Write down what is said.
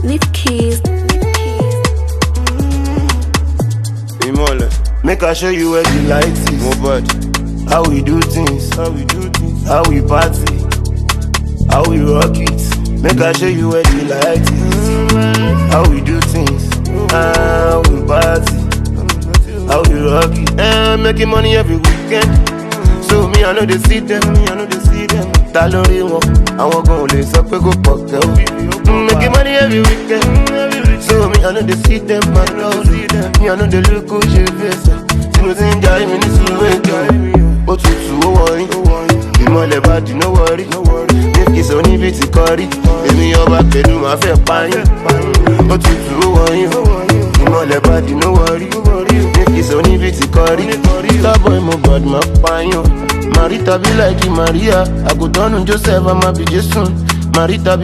Leave keys. Make I show you where the light is. How we do things, how we party, how we rock it. Make I show you where the light is. How we do things, how we party, how we rock it. Making money every weekend. So me I know they see them, Ta lórí wọn, àwọn gan ò lè sọ pé kò pọ̀ kẹ́ o. Making money every weekend. So me I know they see them, I know they look good, je fais ça. Si nous enjoy, me this will wake up. Òtútù ó wọ̀nyí, ìmọ̀lẹ̀ bá di no worry. Nífkì sọ níbi tí kọrí, èmi ọba pẹ̀lú máa fẹ́ pààyàn. Òtútù ó wọ̀nyí, ìmọ̀lẹ̀ bá di no worry. Nífkì sọ níbi tí kọrí, Starboy mo bọ̀d máa pààyàn. Marita be like Maria, àgùntàn Joseph, àmà bí Jésù. Marita be